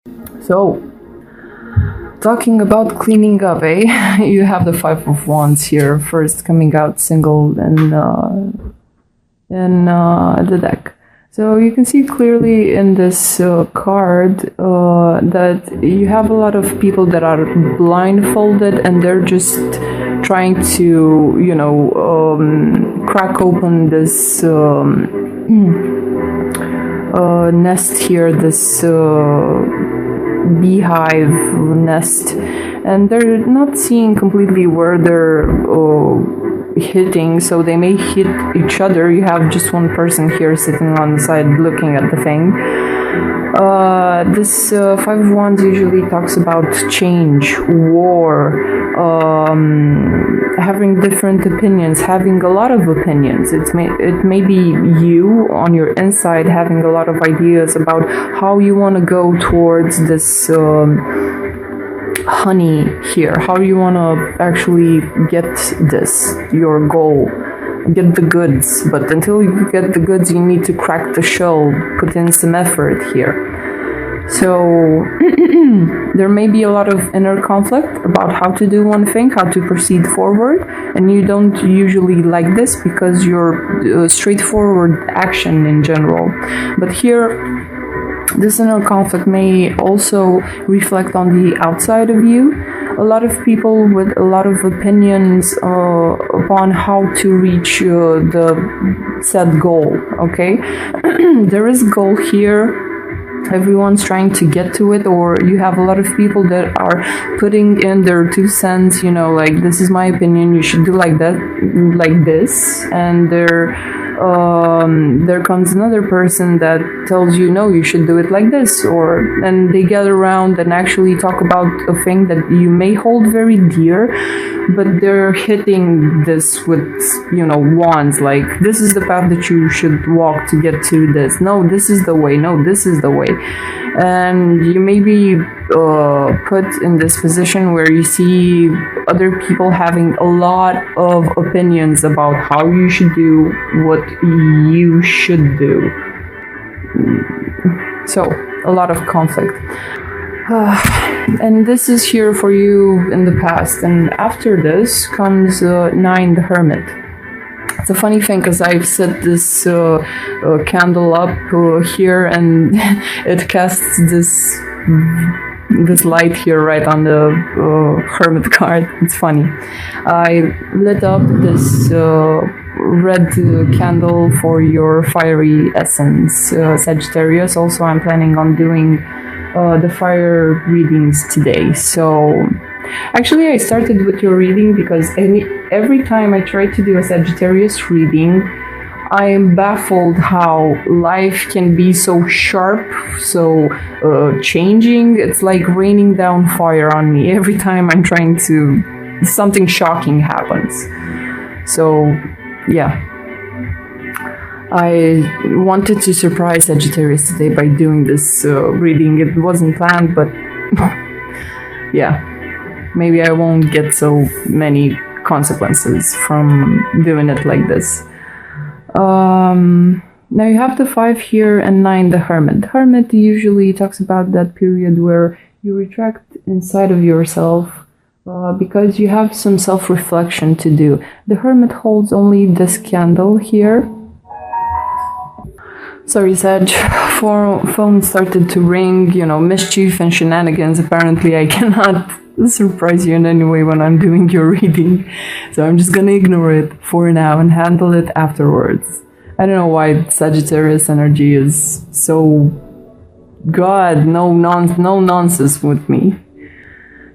So, talking about cleaning up, eh? You have the Five of Wands here, first coming out single in the deck. So you can see clearly in this card that you have a lot of people that are blindfolded and they're just trying to, crack open this nest here, this beehive nest, and they're not seeing completely where they're hitting, so they may hit each other. You have just one person here sitting on the side looking at the thing. This Five of Wands usually talks about change, war, having different opinions, having a lot of opinions. It may be you on your inside having a lot of ideas about how you want to go towards this honey here, how you want to actually get this, your goal, get the goods. But until you get the goods, you need to crack the shell, put in some effort here. So there may be a lot of inner conflict about how to do one thing, how to proceed forward, and you don't usually like this because you're straightforward action in general. But here, this inner conflict may also reflect on the outside of you. A lot of people with a lot of opinions upon how to reach the set goal, okay? There is a goal here. Everyone's trying to get to it, or you have a lot of people that are putting in their 2 cents, like, this is my opinion, you should do like that, like this, and there comes another person that tells you, no, you should do it like this, and they get around and actually talk about a thing that you may hold very dear, but they're hitting this with, wands, like, this is the path that you should walk to get to this. No, this is the way. No, this is the way. And you may be put in this position where you see other people having a lot of opinions about how you should do what you should do. So, a lot of conflict. And this is here for you in the past. And after this comes 9, the Hermit. It's a funny thing because I've set this candle up here, and it casts this light here right on the Hermit card. It's funny. I lit up this red candle for your fiery essence, Sagittarius. Also, I'm planning on doing the fire readings today. So actually, I started with your reading because every time I try to do a Sagittarius reading, I am baffled how life can be so sharp, so changing. It's like raining down fire on me every time I'm trying to... something shocking happens. So, yeah. I wanted to surprise Sagittarius today by doing this reading. It wasn't planned, but yeah. Maybe I won't get so many consequences from doing it like this. Now you have the 5 here and 9, the Hermit. Hermit usually talks about that period where you retract inside of yourself because you have some self-reflection to do. The Hermit holds only this candle here. Sorry, Sag, phone started to ring, mischief and shenanigans. Apparently I cannot surprise you in any way when I'm doing your reading, so I'm just gonna ignore it for now and handle it afterwards. I don't know why Sagittarius energy is so... God, no nonsense with me.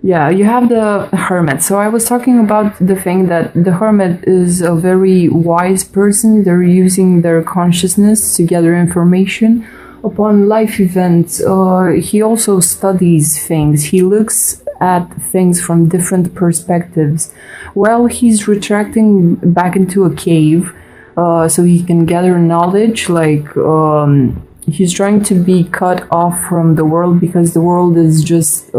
Yeah, you have the Hermit. So I was talking about the thing that the Hermit is a very wise person. They're using their consciousness to gather information upon life events. He also studies things. He looks at things from different perspectives. While he's retracting back into a cave, so he can gather knowledge, like he's trying to be cut off from the world because the world is just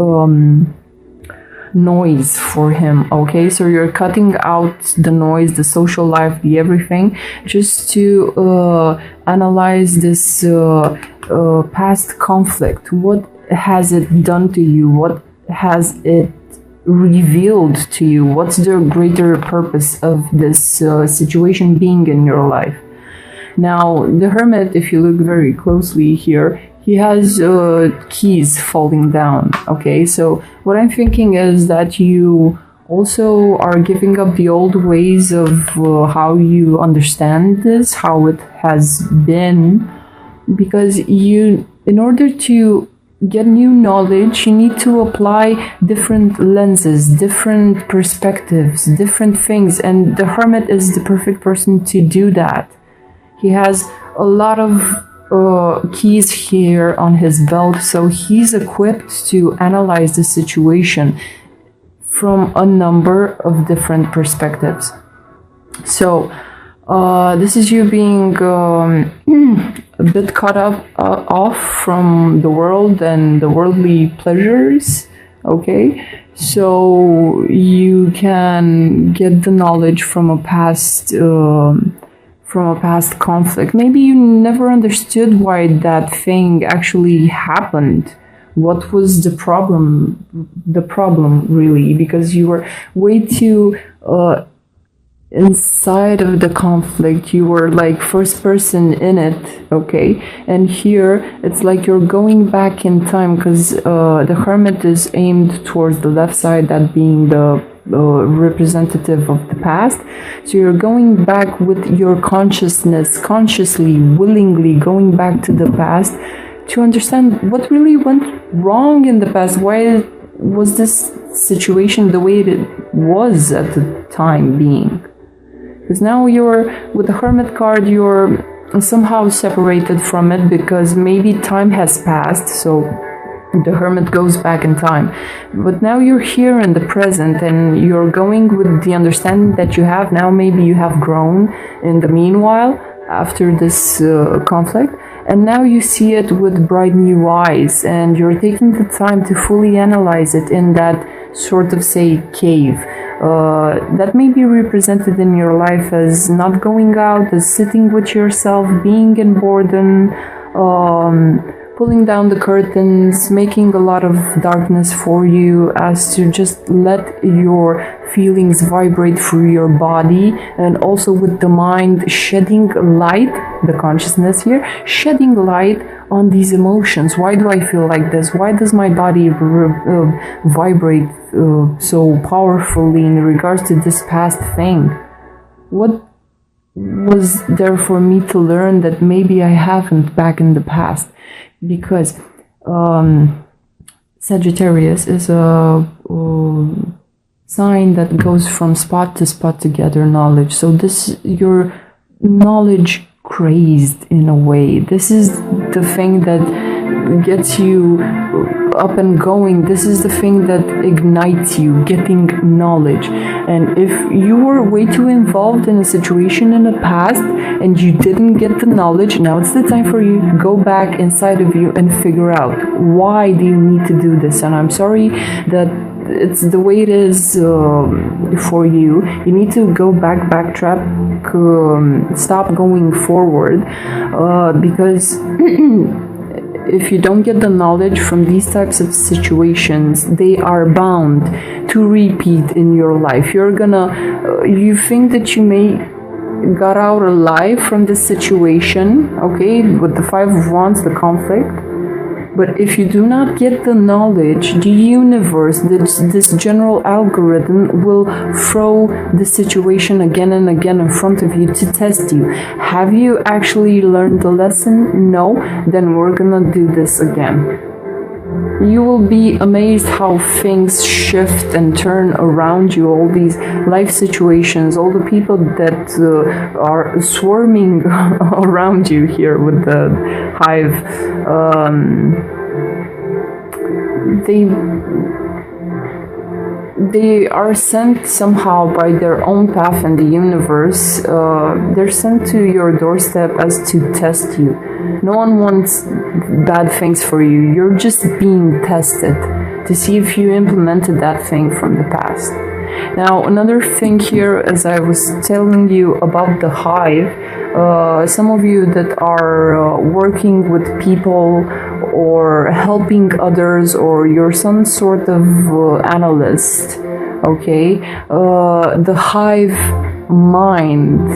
noise for him, okay? So you're cutting out the noise, the social life, the everything, just to analyze this past conflict. What has it done to you? What has it revealed to you? What's the greater purpose of this situation being in your life? Now, the Hermit, if you look very closely here, he has keys falling down, okay? So what I'm thinking is that you also are giving up the old ways of how you understand this, how it has been, because you, in order to get new knowledge, you need to apply different lenses, different perspectives, different things, and the Hermit is the perfect person to do that. He has a lot of keys here on his belt, so he's equipped to analyze the situation from a number of different perspectives. So this is you being a bit caught up off from the world and the worldly pleasures, okay? So you can get the knowledge from a past conflict. Maybe you never understood why that thing actually happened. What was the problem really? Because you were way too inside of the conflict. You were like first person in it, okay? And here it's like you're going back in time, because the Hermit is aimed towards the left side, that being the representative of the past. So you're going back with your consciousness, consciously, willingly going back to the past to understand what really went wrong in the past. Why was this situation the way it was at the time being? Because now you're, with the Hermit card, you're somehow separated from it, because maybe time has passed, so the Hermit goes back in time. But now you're here in the present, and you're going with the understanding that you have now. Maybe you have grown in the meanwhile after this conflict, and now you see it with bright new eyes, and you're taking the time to fully analyze it in that sort of, say, cave. That may be represented in your life as not going out, as sitting with yourself, being in boredom, pulling down the curtains, making a lot of darkness for you, as to just let your feelings vibrate through your body, and also with the mind shedding light, the consciousness here, shedding light on these emotions. Why do I feel like this? Why does my body vibrate so powerfully in regards to this past thing? What was there for me to learn that maybe I haven't back in the past? Because Sagittarius is a sign that goes from spot to spot to gather knowledge. So this, your knowledge crazed in a way. This is the thing that gets you up and going. This is the thing that ignites you, getting knowledge. And if you were way too involved in a situation in the past and you didn't get the knowledge, now it's the time for you to go back inside of you and figure out, why do you need to do this? And I'm sorry that it's the way it is for you. You need to go back, backtrack, stop going forward, because if you don't get the knowledge from these types of situations, they are bound to repeat in your life. You're gonna, you think that you may got out alive from this situation, okay, with the Five of Wands, the conflict. But if you do not get the knowledge, the universe, this general algorithm will throw the situation again and again in front of you to test you. Have you actually learned the lesson? No? Then we're gonna do this again. You will be amazed how things shift and turn around you, all these life situations, all the people that are swarming around you here with the hive. They are sent somehow by their own path in the universe. They're sent to your doorstep as to test you. No one wants bad things for you. You're just being tested to see if you implemented that thing from the past. Now, another thing here, as I was telling you about the hive, some of you that are working with people or helping others, or you're some sort of analyst, okay? The hive mind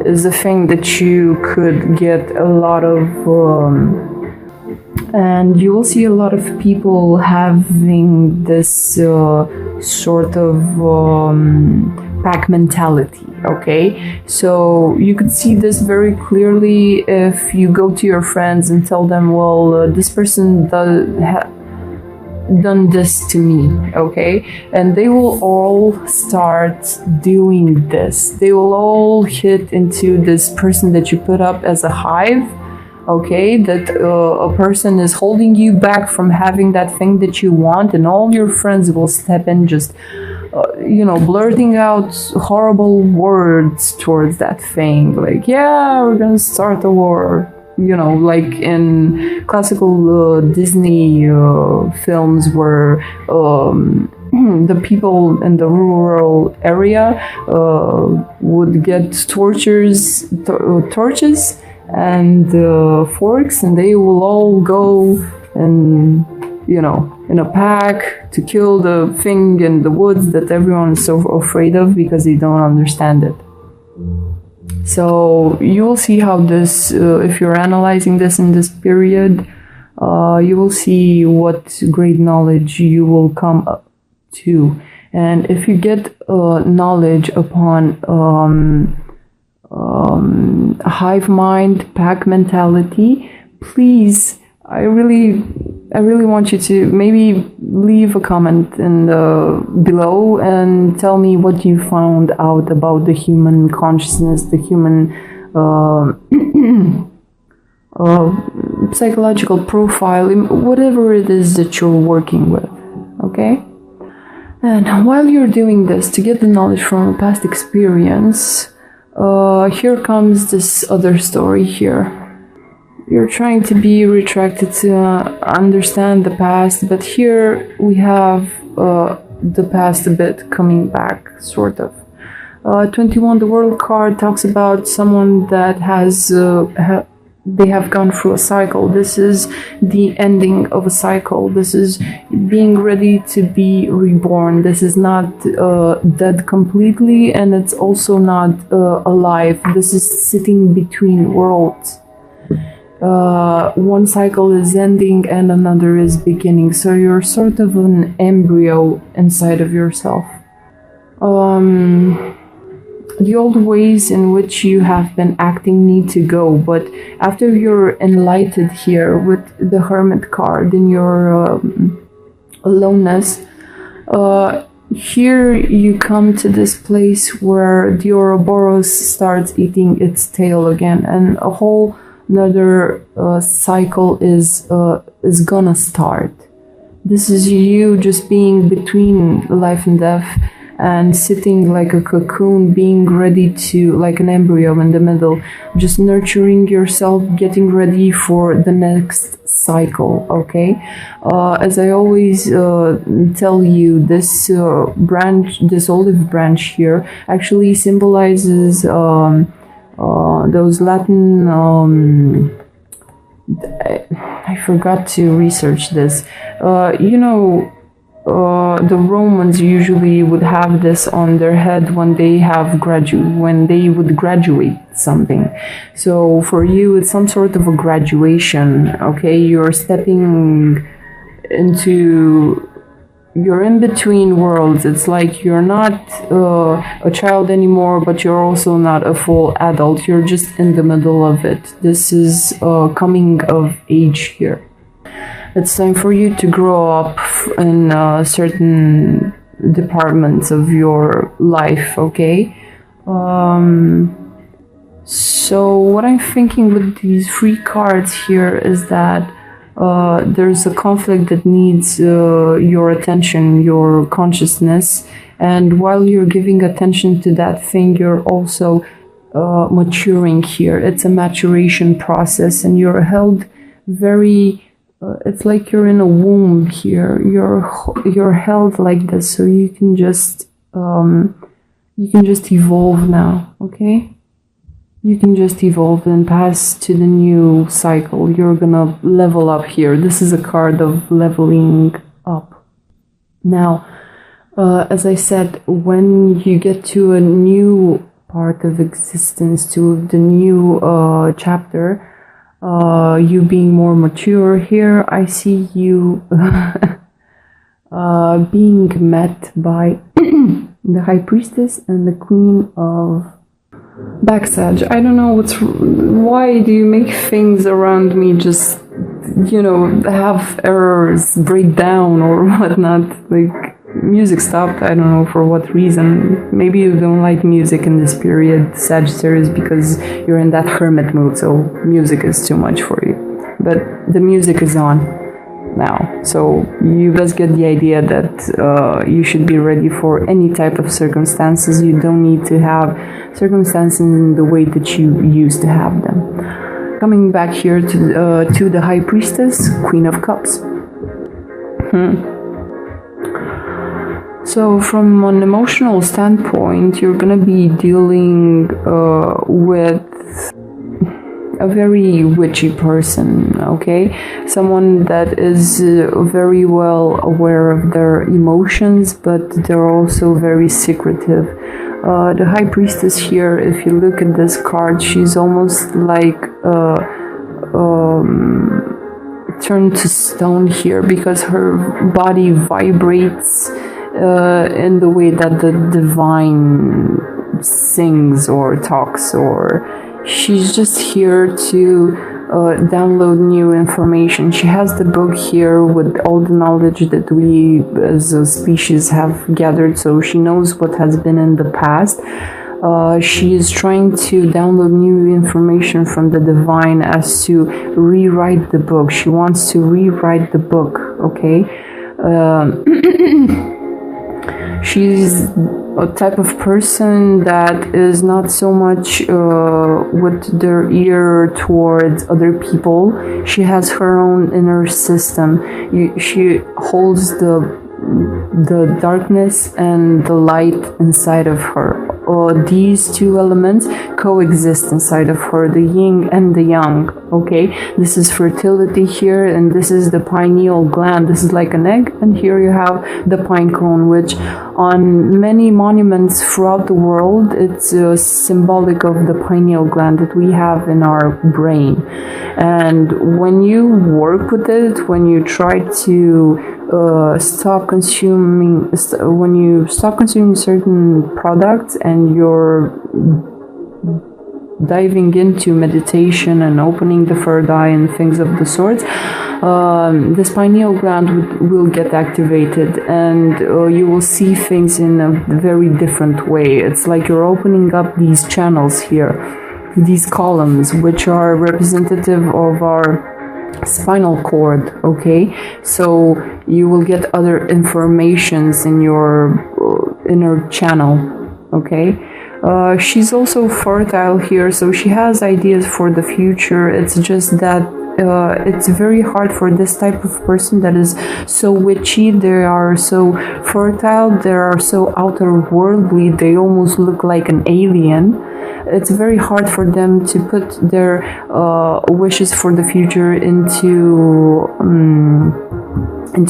is a thing that you could get a lot of, and you will see a lot of people having this sort of pack mentality, okay? So you could see this very clearly if you go to your friends and tell them, well, this person done this to me, okay? And they will all start doing this. They will all hit into this person that you put up as a hive, okay? That a person is holding you back from having that thing that you want, and all your friends will step in, just you know, blurting out horrible words towards that thing, like, yeah, we're gonna start a war, you know, like in classical Disney films where the people in the rural area would get torches and forks, and they will all go and, you know, in a pack to kill the thing in the woods that everyone is so afraid of because they don't understand it. So you will see how this, if you're analyzing this in this period, you will see what great knowledge you will come up to. And if you get knowledge upon hive mind, pack mentality, please, I really want you to maybe leave a comment in below and tell me what you found out about the human consciousness, the human psychological profile, whatever it is that you're working with, okay? And while you're doing this, to get the knowledge from a past experience, here comes this other story here. You're trying to be retracted to understand the past, but here we have the past a bit coming back, sort of. 21, the World card talks about someone that has, they have gone through a cycle. This is the ending of a cycle. This is being ready to be reborn. This is not dead completely, and it's also not alive. This is sitting between worlds. One cycle is ending and another is beginning, so you're sort of an embryo inside of yourself. The old ways in which you have been acting need to go, but after you're enlightened here with the Hermit card in your aloneness, here you come to this place where the Ouroboros starts eating its tail again, and a whole another cycle is gonna start. This is you just being between life and death and sitting like a cocoon, being ready to, like an embryo in the middle, just nurturing yourself, getting ready for the next cycle, okay? As I always tell you, this branch, this olive branch here, actually symbolizes those Latin, I forgot to research this. You know, the Romans usually would have this on their head when they would graduate something. So for you, it's some sort of a graduation, okay? You're stepping into, you're in between worlds. It's like you're not a child anymore, but you're also not a full adult. You're just in the middle of it. This is coming of age here. It's time for you to grow up in certain departments of your life, okay? So what I'm thinking with these 3 cards here is that there's a conflict that needs your attention, your consciousness, and while you're giving attention to that thing, you're also maturing here. It's a maturation process, and you're held very, it's like you're in a womb here. You're held like this, so you can just evolve now, okay? you can just evolve and pass to the new cycle. You're gonna level up here. This is a card of leveling up. Now, as I said, when you get to a new part of existence, to the new chapter, you being more mature here, I see you being met by the High Priestess and the Queen of Backsage. I don't know why do you make things around me just, you know, have errors, break down or whatnot. Like, music stopped, I don't know for what reason. Maybe you don't like music in this period, Sagittarius, because you're in that hermit mood, so music is too much for you. But the music is on now, so you guys get the idea that you should be ready for any type of circumstances. You don't need to have circumstances in the way that you used to have them. Coming back here to the High Priestess, Queen of Cups. So from an emotional standpoint, you're gonna be dealing with a very witchy person, okay? Someone that is very well aware of their emotions, but they're also very secretive. The High Priestess here, if you look at this card, she's almost like turned to stone here, because her body vibrates in the way that the divine sings or talks, or she's just here to download new information. She has the book here with all the knowledge that we as a species have gathered, so she knows what has been in the past. She is trying to download new information from the divine as to rewrite the book. She wants to rewrite the book, okay? She's a type of person that is not so much with their ear towards other people. She has her own inner system. She holds the darkness and the light inside of her. These two elements coexist inside of her, the yin and the yang, okay? This is fertility here, and this is the pineal gland. This is like an egg, and here you have the pine cone, which on many monuments throughout the world, it's symbolic of the pineal gland that we have in our brain. And when you work with it, when you try to stop consuming certain products, and you're diving into meditation and opening the third eye and things of the sorts, this pineal gland will get activated, and you will see things in a very different way. It's like you're opening up these channels here, these columns, which are representative of our spinal cord, okay? So you will get other informations in your inner channel, okay? She's also fertile here, so she has ideas for the future. It's just that it's very hard for this type of person that is so witchy. They are so fertile, they are so outer-worldly, they almost look like an alien. It's very hard for them to put their wishes for the future into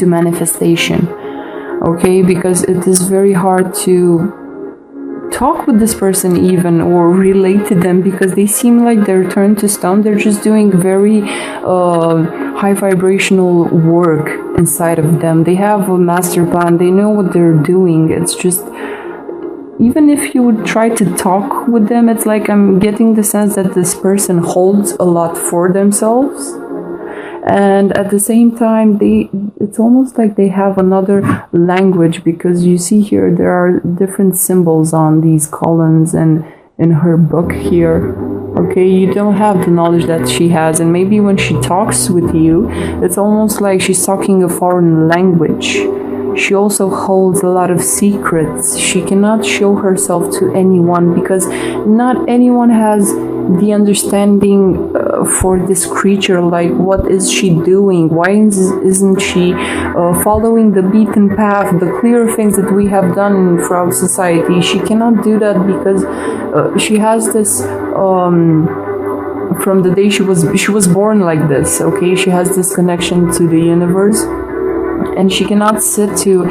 manifestation, okay? Because it is very hard to talk with this person even, or relate to them, because they seem like they're turned to stone. They're just doing very high vibrational work inside of them. They have a master plan. They know what they're doing. It's just, even if you would try to talk with them, it's like I'm getting the sense that this person holds a lot for themselves. And at the same time, it's almost like they have another language, because you see here there are different symbols on these columns and in her book here. Okay, you don't have the knowledge that she has, and maybe when she talks with you, it's almost like she's talking a foreign language. She also holds a lot of secrets. She cannot show herself to anyone, because not anyone has the understanding for this creature, like what is she doing, why isn't she following the beaten path, the clear things that we have done throughout society. She cannot do that because she has this from the day she was born like this, okay? She has this connection to the universe, and she cannot sit to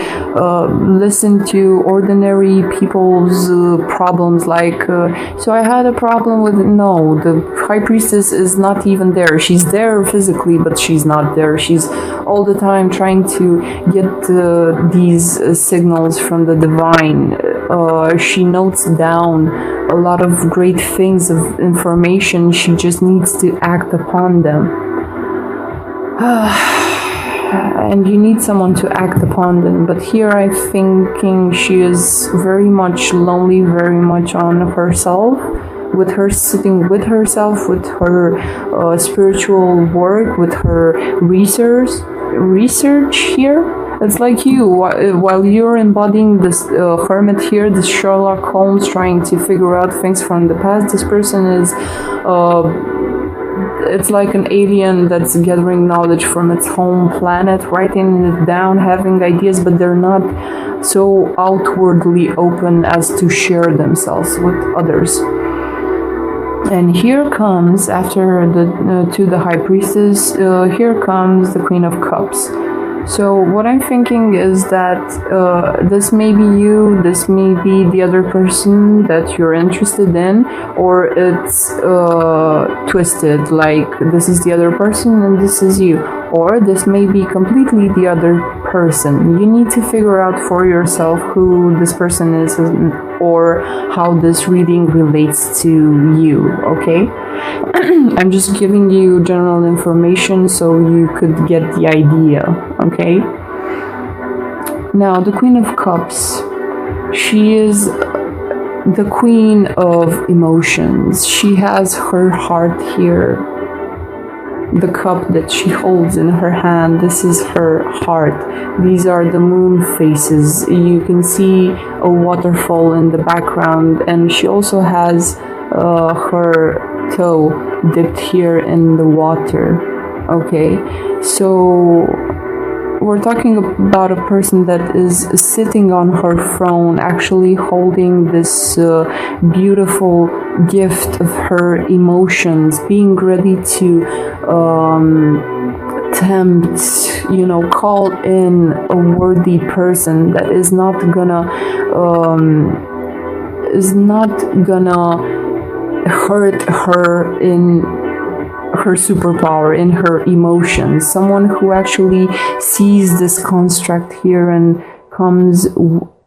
listen to ordinary people's problems, like so I had a problem with, no, the high priestess is not even there. She's there physically, but she's not there. She's all the time trying to get these signals from the divine. She notes down a lot of great things of information. She just needs to act upon them. And you need someone to act upon them. But here I'm thinking she is very much lonely, very much on herself, with her sitting with herself, with her spiritual work, with her research here. It's like you, while you're embodying this hermit here, this Sherlock Holmes, trying to figure out things from the past, this person is it's like an alien that's gathering knowledge from its home planet, writing it down, having ideas, but they're not so outwardly open as to share themselves with others. And here comes, after to the high priestess, here comes the Queen of Cups. So what I'm thinking is that this may be you, this may be the other person that you're interested in, or it's twisted, like this is the other person and this is you, or this may be completely the other person. You need to figure out for yourself who this person is, or how this reading relates to you, okay? I'm just giving you general information so you could get the idea, okay? Now, the Queen of Cups, she is the queen of emotions. She has her heart here. The cup that she holds in her hand, this is her heart. These are the moon phases. You can see a waterfall in the background, and she also has her toe dipped here in the water. Okay, so we're talking about a person that is sitting on her throne, actually holding this beautiful gift of her emotions, being ready to tempt, call in a worthy person that is not gonna hurt her in her superpower, in her emotions. Someone who actually sees this construct here and comes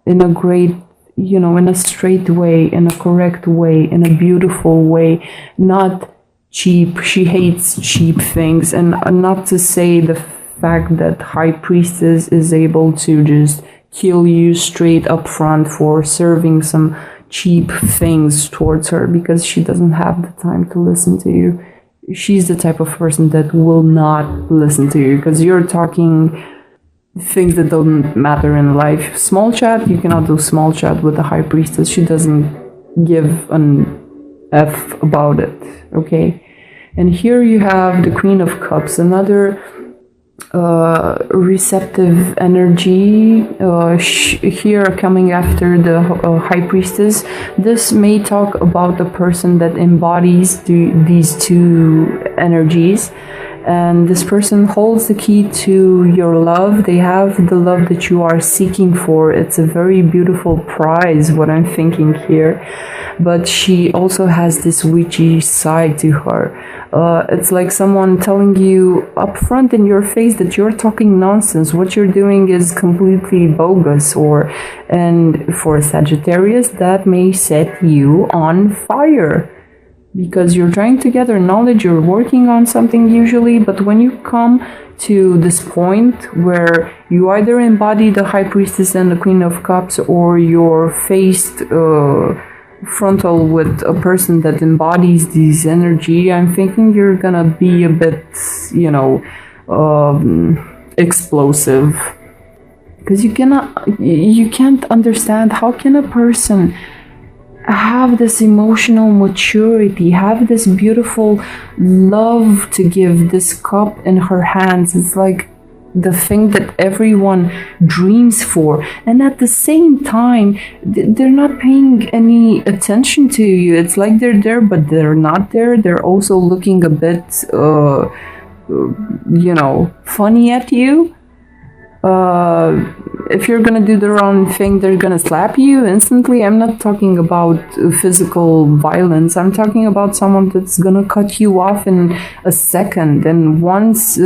in a great, in a straight way, in a correct way, in a beautiful way, not cheap. She hates cheap things. And not to say the fact that High Priestess is able to just kill you straight up front for serving some cheap things towards her, because she doesn't have the time to listen to you. She's the type of person that will not listen to you because you're talking things that don't matter in life. Small chat, you cannot do small chat with the High Priestess. She doesn't give an F about it, okay? And here you have the Queen of Cups, another receptive energy here coming after the High Priestess. This may talk about the person that embodies these two energies, and this person holds the key to your love. They have the love that you are seeking for. It's a very beautiful prize, what I'm thinking here, but she also has this witchy side to her. It's like someone telling you up front in your face that you're talking nonsense. What you're doing is completely bogus. And for Sagittarius, that may set you on fire because you're trying to gather knowledge. You're working on something usually, but when you come to this point where you either embody the High Priestess and the Queen of Cups, or you're faced frontal with a person that embodies this energy, I'm thinking you're gonna be a bit, explosive, because you can't understand how can a person have this emotional maturity, have this beautiful love to give. This cup in her hands is like the thing that everyone dreams for, and at the same time they're not paying any attention to you. It's like they're there but they're not there. They're also looking a bit funny at you. If you're gonna do the wrong thing, they're gonna slap you instantly. I'm not talking about physical violence. I'm talking about someone that's gonna cut you off in a second. And once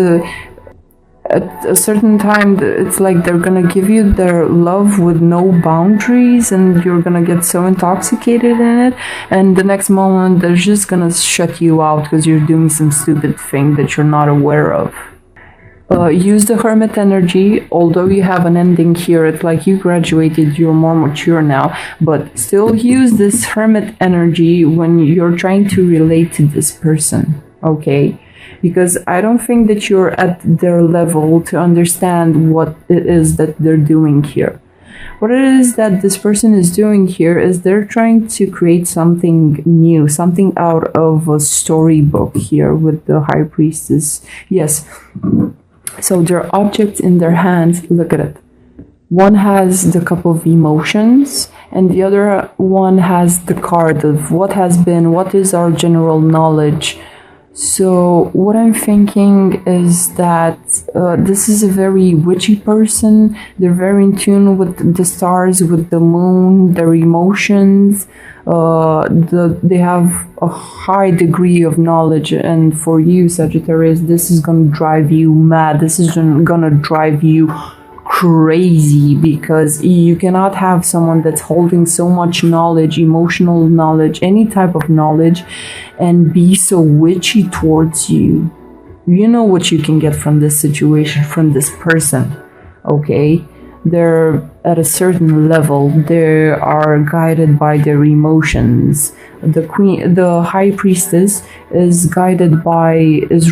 at a certain time, it's like they're gonna give you their love with no boundaries, and you're gonna get so intoxicated in it. And the next moment, they're just gonna shut you out because you're doing some stupid thing that you're not aware of. Use the Hermit energy. Although you have an ending here, it's like you graduated, you're more mature now, but still use this Hermit energy when you're trying to relate to this person, okay? Because I don't think that you're at their level to understand what it is that they're doing here. What it is that this person is doing here is they're trying to create something new, something out of a storybook here with the High Priestess. Yes. So there are objects in their hands. Look at it. One has the cup of emotions, and the other one has the card of what has been, what is our general knowledge. So what I'm thinking is that this is a very witchy person. They're very in tune with the stars, with the moon, their emotions. They have a high degree of knowledge, and for you, Sagittarius, this is gonna drive you mad. This is gonna drive you crazy, because you cannot have someone that's holding so much knowledge, emotional knowledge, any type of knowledge, and be so witchy towards you. You know what you can get from this situation, from this person, okay? They're at a certain level. They are guided by their emotions. The High Priestess is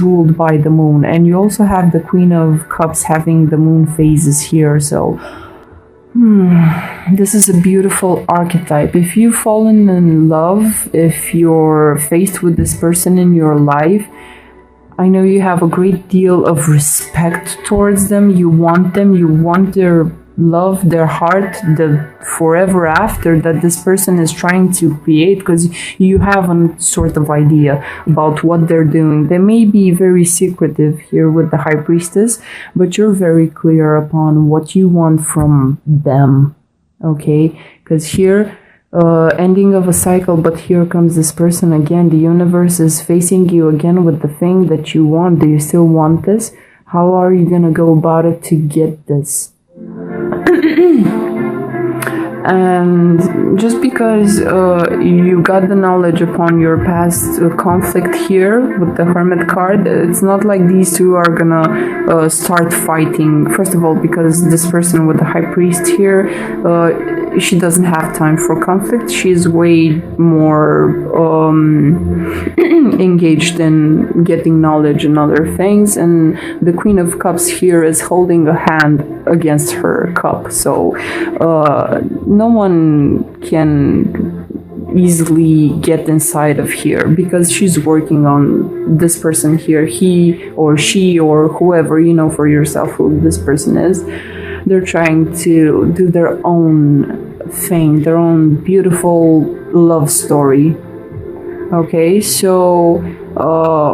ruled by the moon, and you also have the Queen of Cups having the moon phases here. So this is a beautiful archetype. If you've fallen in love, if you're faced with this person in your life, I know you have a great deal of respect towards them. You want them, you want their love, their heart, the forever after that this person is trying to create, because you have a sort of idea about what they're doing. They may be very secretive here with the High Priestess, but you're very clear upon what you want from them, okay? Because here, ending of a cycle, but here comes this person again. The universe is facing you again with the thing that you want. Do you still want this? How are you gonna go about it to get this? And just because you got the knowledge upon your past conflict here with the Hermit card, it's not like these two are gonna start fighting. First of all, because this person with the High Priest here, she doesn't have time for conflict. She's way more engaged in getting knowledge and other things, and the Queen of Cups here is holding a hand against her cup. So no one can easily get inside of here, because she's working on this person here. He or she or whoever, you know for yourself who this person is. They're trying to do their own thing, their own beautiful love story. Okay, so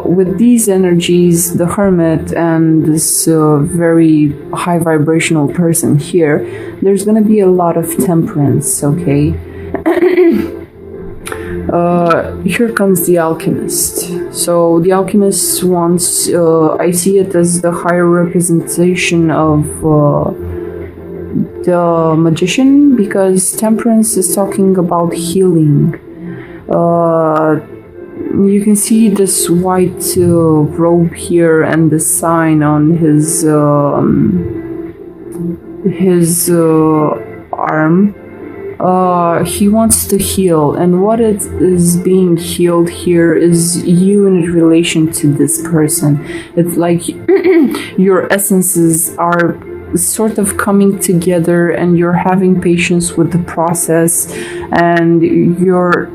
with these energies, the Hermit and this very high vibrational person here, there's gonna be a lot of temperance, okay? Here comes the Alchemist. So the Alchemist wants, I see it as the higher representation of the Magician, because temperance is talking about healing. You can see this white robe here and the sign on his arm. He wants to heal, and what it is being healed here is you in relation to this person. It's like your essences are sort of coming together, and you're having patience with the process, and you're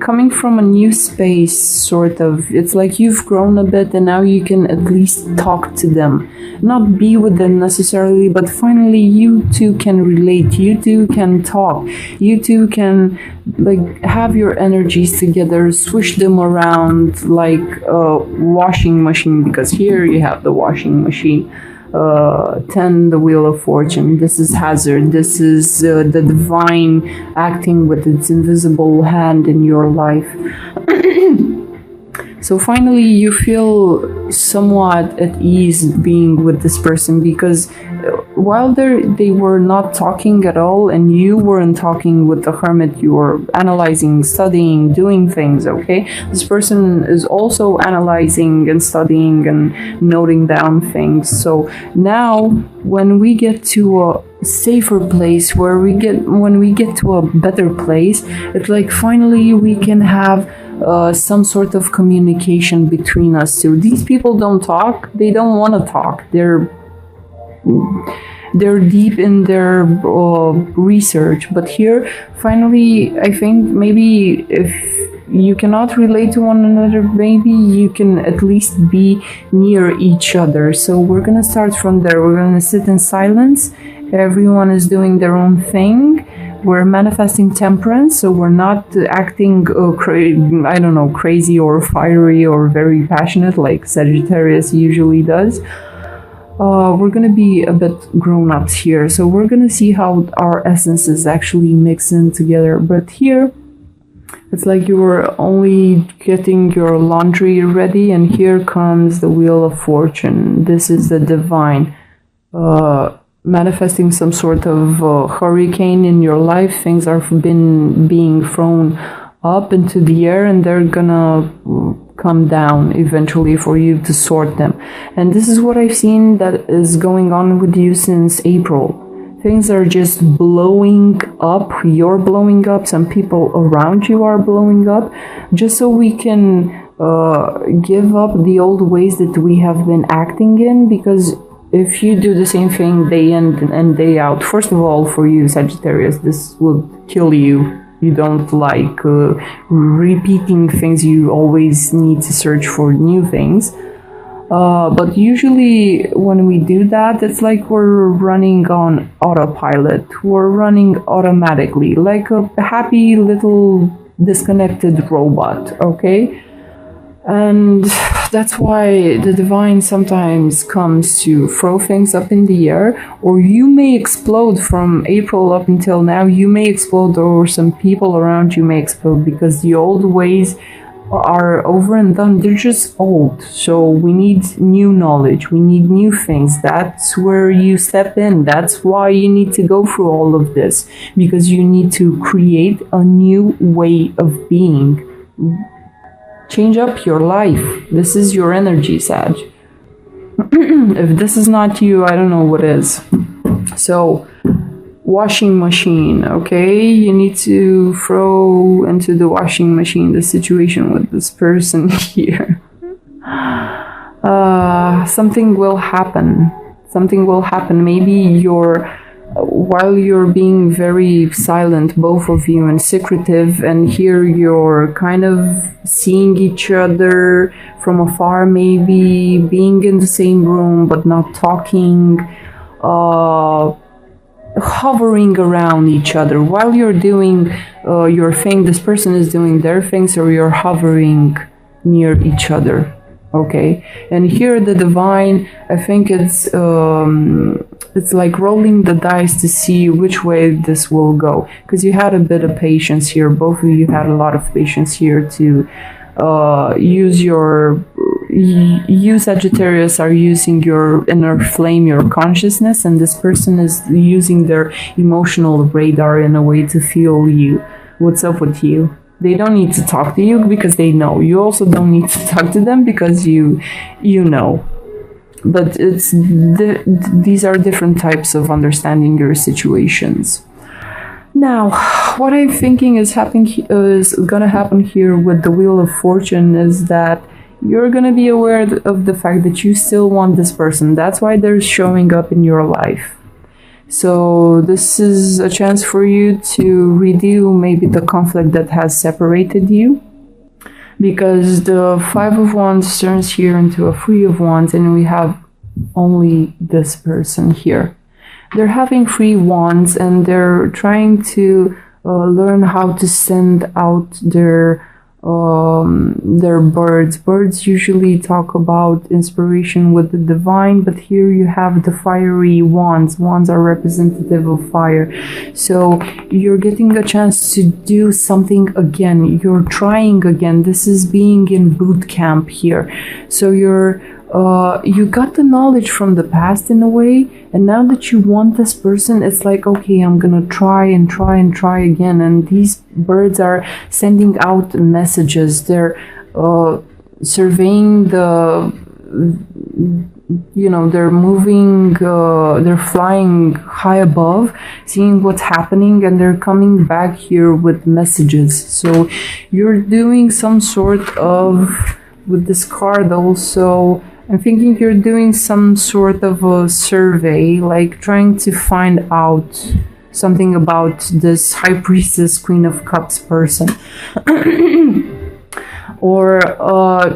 coming from a new space, sort of. It's like you've grown a bit, and now you can at least talk to them. Not be with them necessarily, but finally you two can relate. You two can talk. You two can like have your energies together, swish them around like a washing machine, because here you have the washing machine. 10, the Wheel of Fortune. This is hazard. This is the divine acting with its invisible hand in your life. So finally you feel somewhat at ease being with this person, because while they were not talking at all and you weren't talking with the Hermit, you were analyzing, studying, doing things, okay? This person is also analyzing and studying and noting down things. So now when we get to a safer place, when we get to a better place, it's like finally we can have some sort of communication between us two. These people don't talk. They don't want to talk. They're deep in their research. But here, finally, I think maybe if you cannot relate to one another, maybe you can at least be near each other. So we're gonna start from there. We're gonna sit in silence. Everyone is doing their own thing. We're manifesting temperance, so we're not acting crazy or fiery or very passionate like Sagittarius usually does. We're gonna be a bit grown-ups here, so we're gonna see how our essences actually mix in together. But here, it's like you were only getting your laundry ready, and here comes the Wheel of Fortune. This is the divine. Manifesting some sort of hurricane in your life. Things are being thrown up into the air, and they're gonna come down eventually for you to sort them. And this is what I've seen that is going on with you since April. Things are just blowing up. You're blowing up. Some people around you are blowing up, just so we can give up the old ways that we have been acting in, because if you do the same thing day in and day out, first of all, for you, Sagittarius, this will kill you. You don't like repeating things. You always need to search for new things. But usually when we do that, it's like we're running on autopilot. We're running automatically, like a happy little disconnected robot, okay? And that's why the divine sometimes comes to throw things up in the air, or you may explode. From April up until now, you may explode, or some people around you may explode, because the old ways are over and done. They're just old. So we need new knowledge. We need new things. That's where you step in. That's why you need to go through all of this, because you need to create a new way of being. Change up your life. This is your energy, Sag. If this is not you, I don't know what is. So, washing machine, okay? You need to throw into the washing machine the situation with this person here. Something will happen. Something will happen. Maybe while you're being very silent, both of you, and secretive, and here you're kind of seeing each other from afar, maybe being in the same room but not talking, hovering around each other while you're doing your thing. This person is doing their thing, so you're hovering near each other. Okay, and here the divine, I think it's like rolling the dice to see which way this will go, because you had a bit of patience here. Both of you had a lot of patience here to you Sagittarius are using your inner flame, your consciousness, and this person is using their emotional radar in a way to feel you. What's up with you? They don't need to talk to you because they know. You also don't need to talk to them because you know. But these are different types of understanding your situations. Now, what I'm thinking is gonna happen here with the Wheel of Fortune is that you're gonna be aware of the fact that you still want this person. That's why they're showing up in your life. So this is a chance for you to redo maybe the conflict that has separated you, because the Five of Wands turns here into a Three of Wands, and we have only this person here. They're having 3 wands, and they're trying to learn how to send out their birds. Birds usually talk about inspiration with the divine, but here you have the fiery wands. Wands are representative of fire. So you're getting a chance to do something again. You're trying again. This is being in boot camp here. So you got the knowledge from the past in a way, and now that you want this person, it's like, okay, I'm gonna try and try and try again. And these birds are sending out messages. They're surveying the, they're moving, they're flying high above, seeing what's happening, and they're coming back here with messages. So you're doing some sort of, with this card also, I'm thinking you're doing some sort of a survey, like trying to find out something about this High Priestess, Queen of Cups person. Or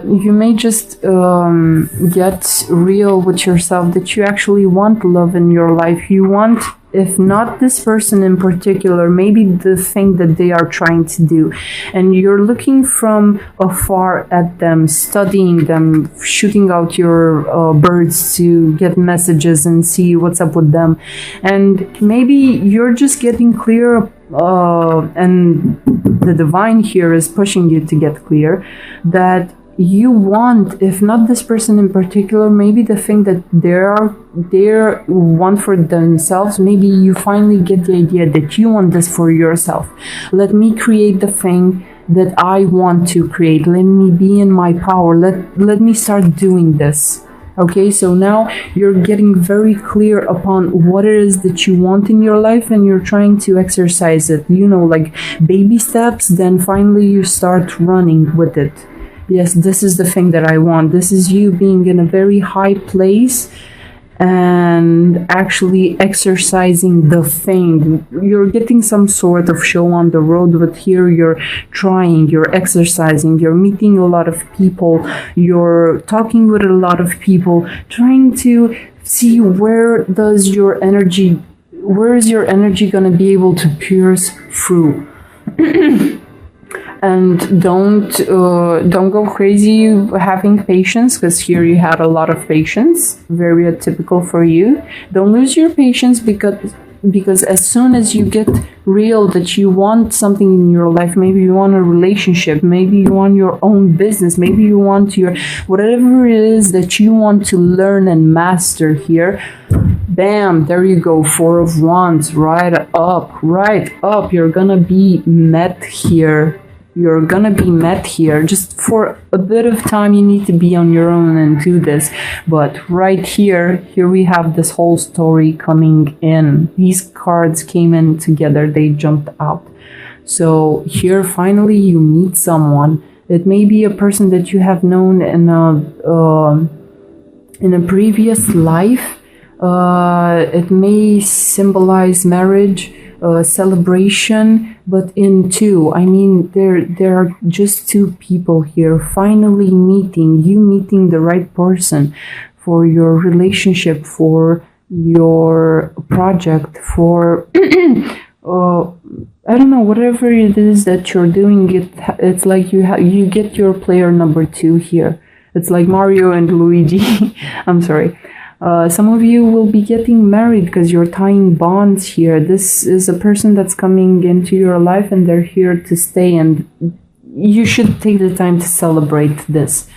you may just get real with yourself that you actually want love in your life. You want, if not this person in particular, maybe the thing that they are trying to do. And you're looking from afar at them, studying them, shooting out your birds to get messages and see what's up with them. And maybe you're just getting clear, and the divine here is pushing you to get clear that you want, if not this person in particular, maybe the thing that they want for themselves. Maybe you finally get the idea that you want this for yourself. Let me create the thing that I want to create. Let me be in my power. Let me start doing this. Okay, so now you're getting very clear upon what it is that you want in your life, and you're trying to exercise it, like baby steps. Then finally you start running with it. Yes, this is the thing that I want. This is you being in a very high place and actually exercising the thing. You're getting some sort of show on the road, but here you're trying, you're exercising, you're meeting a lot of people, you're talking with a lot of people, trying to see where is your energy going to be able to pierce through. And don't go crazy having patience, because here you had a lot of patience, very atypical for you. Don't lose your patience, because as soon as you get real that you want something in your life, maybe you want a relationship, maybe you want your own business, maybe you want your whatever it is that you want to learn and master here, bam, there you go, Four of Wands, right up. You're gonna be met here. You're gonna be met here. Just for a bit of time, you need to be on your own and do this. But right here we have this whole story coming in. These cards came in together, they jumped out. So here finally you meet someone. It may be a person that you have known in a previous life. It may symbolize marriage, celebration, but in two. I mean, there are just two people here finally meeting the right person for your relationship, for your project, for I don't know, whatever it is that you're doing. It's like you get your player number 2 here. It's like Mario and Luigi. I'm sorry. Some of you will be getting married because you're tying bonds here. This is a person that's coming into your life, and they're here to stay, and you should take the time to celebrate this.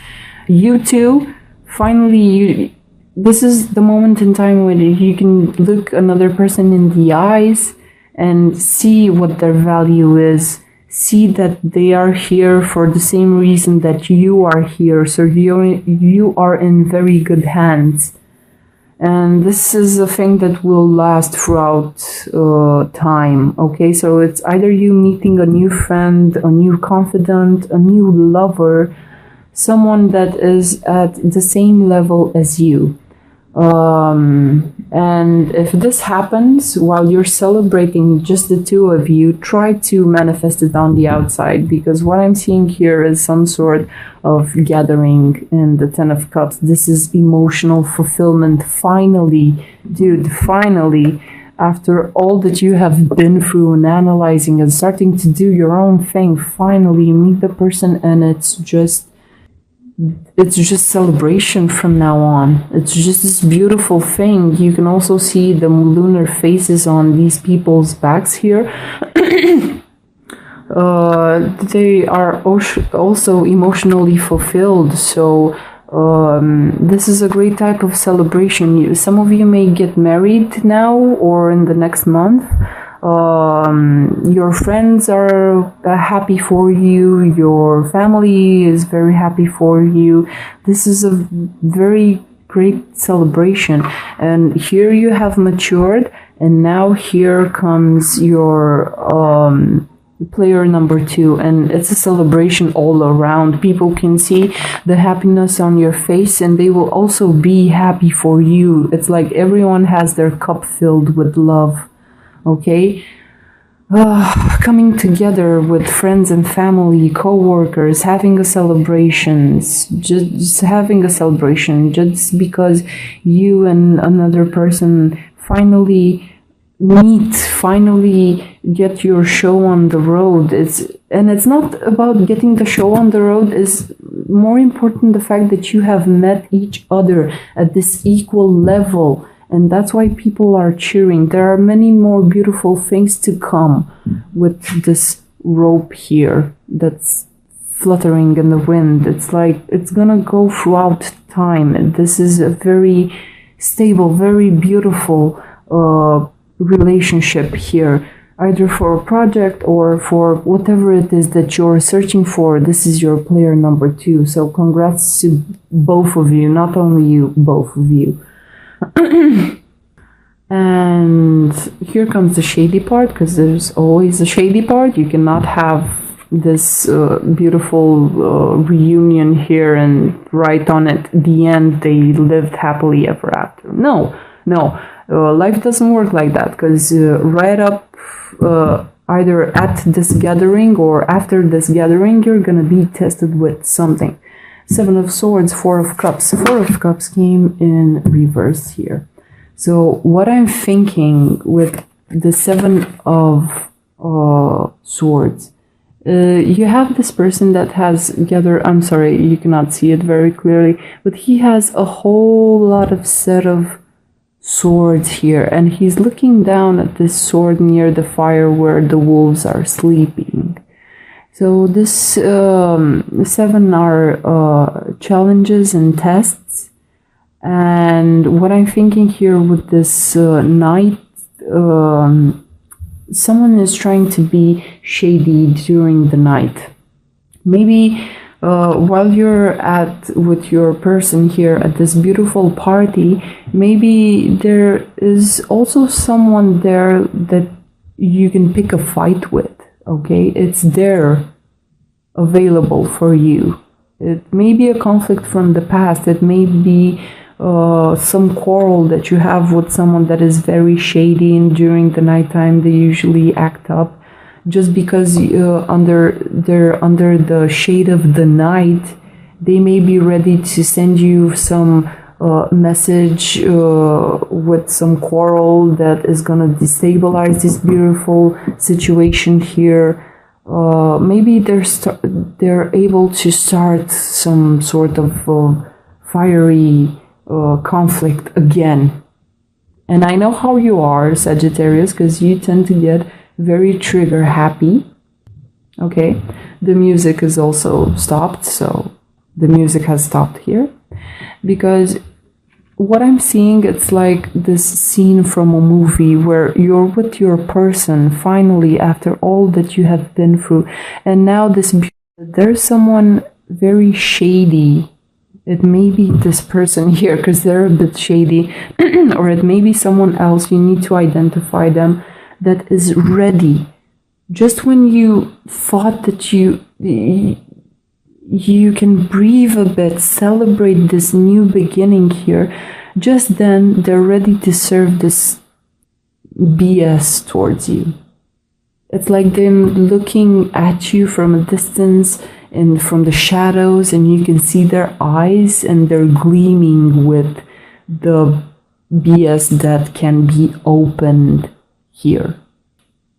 You too, finally, this is the moment in time when you can look another person in the eyes and see what their value is. See that they are here for the same reason that you are here. So you are in very good hands. And this is a thing that will last throughout time, okay? So it's either you meeting a new friend, a new confidant, a new lover, someone that is at the same level as you. And if this happens while you're celebrating just the two of you, try to manifest it on the outside, because what I'm seeing here is some sort of gathering in the Ten of Cups. This is emotional fulfillment. Finally, dude, finally, after all that you have been through and analyzing and starting to do your own thing, finally you meet the person, and it's just celebration from now on. It's just this beautiful thing. You can also see the lunar phases on these people's backs here. They are also emotionally fulfilled. So this is a great type of celebration. Some of you may get married now or in the next month. Your friends are happy for you. Your family is very happy for you. This is a very great celebration. And here you have matured, and now here comes your player number 2, and it's a celebration all around. People can see the happiness on your face, and they will also be happy for you. It's like everyone has their cup filled with love. Okay, coming together with friends and family, co-workers, having a celebration, just having a celebration, just because you and another person finally meet, finally get your show on the road. It's not about getting the show on the road. It's more important the fact that you have met each other at this equal level. And that's why people are cheering. There are many more beautiful things to come with this rope here that's fluttering in the wind. It's like it's gonna go throughout time. This is a very stable, very beautiful relationship here, either for a project or for whatever it is that you're searching for. This is your player number 2. So congrats to both of you, not only you, both of you. And here comes the shady part, because there's always a shady part. You cannot have this beautiful reunion here and write on it the end, they lived happily ever after. No, life doesn't work like that, because right up either at this gathering or after this gathering, you're gonna be tested with something. 7 of Swords, 4 of Cups. 4 of Cups came in reverse here. So what I'm thinking with the 7 of Swords, you have this person that has gathered, I'm sorry, you cannot see it very clearly, but he has a whole lot of set of swords here, and he's looking down at this sword near the fire where the wolves are sleeping. So this 7 are challenges and tests, and what I'm thinking here with this Knight, someone is trying to be shady during the night. Maybe while you're with your person here at this beautiful party, maybe there is also someone there that you can pick a fight with. Okay, it's there available for you. It may be a conflict from the past. It may be some quarrel that you have with someone that is very shady, and during the nighttime they usually act up just because they're under the shade of the night. They may be ready to send you some message with some quarrel that is gonna destabilize this beautiful situation here. Maybe they're able to start some sort of fiery conflict again. And I know how you are, Sagittarius, because you tend to get very trigger happy. Okay, the music is also stopped, so the music has stopped here, because what I'm seeing, it's like this scene from a movie where you're with your person finally after all that you have been through, and now there's someone very shady. It may be this person here because they're a bit shady, or it may be someone else. You need to identify them, that is ready. Just when you thought that you you can breathe a bit, celebrate this new beginning here, just then they're ready to serve this BS towards you. It's like them looking at you from a distance and from the shadows, and you can see their eyes and they're gleaming with the BS that can be opened here.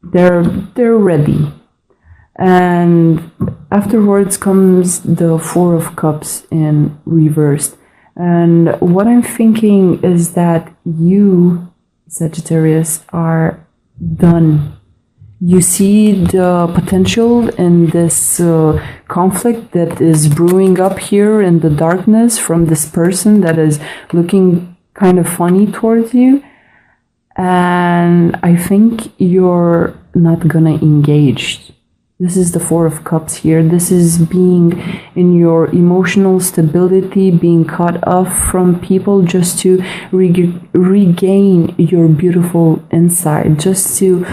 They're ready. And afterwards comes the Four of Cups in reversed. And what I'm thinking is that you, Sagittarius, are done. You see the potential in this conflict that is brewing up here in the darkness from this person that is looking kind of funny towards you. And I think you're not gonna engage. This is the Four of Cups here. This is being in your emotional stability, being cut off from people just to regain your beautiful inside, just to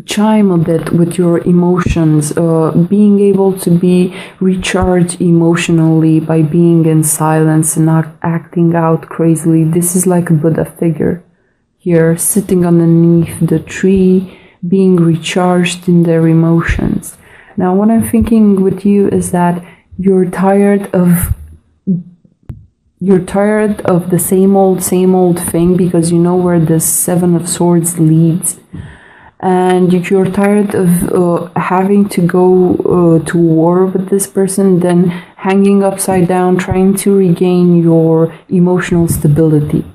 chime a bit with your emotions, being able to be recharged emotionally by being in silence and not acting out crazily. This is like a Buddha figure here, sitting underneath the tree, being recharged in their emotions. Now, what I'm thinking with you is that you're tired of the same old thing, because you know where the Seven of Swords leads. And you're tired of having to go to war with this person, then hanging upside down, trying to regain your emotional stability.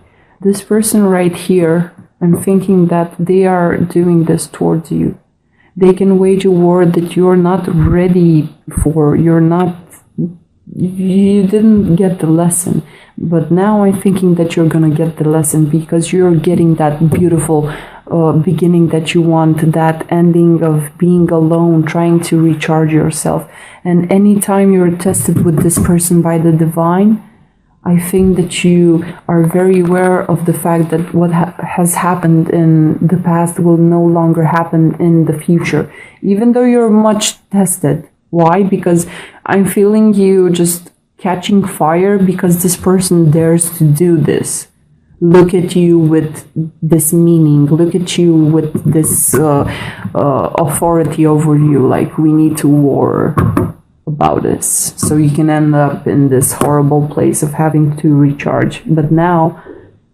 This person right here, I'm thinking that they are doing this towards you. They can wage a war that you're not ready for. You didn't get the lesson. But now I'm thinking that you're gonna get the lesson, because you're getting that beautiful beginning that you want, that ending of being alone, trying to recharge yourself. And anytime you're tested with this person by the divine, I think that you are very aware of the fact that what has happened in the past will no longer happen in the future, even though you're much tested. Why? Because I'm feeling you just catching fire because this person dares to do this. Look at you with this meaning. Look at you with this authority over you, like we need to war about this, so you can end up in this horrible place of having to recharge. But now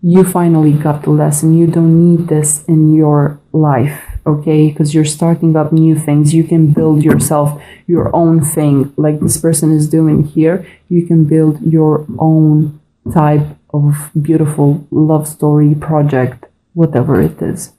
you finally got the lesson. You don't need this in your life, okay? Because you're starting up new things. You can build yourself your own thing, like this person is doing here. You can build your own type of beautiful love story project, whatever it is.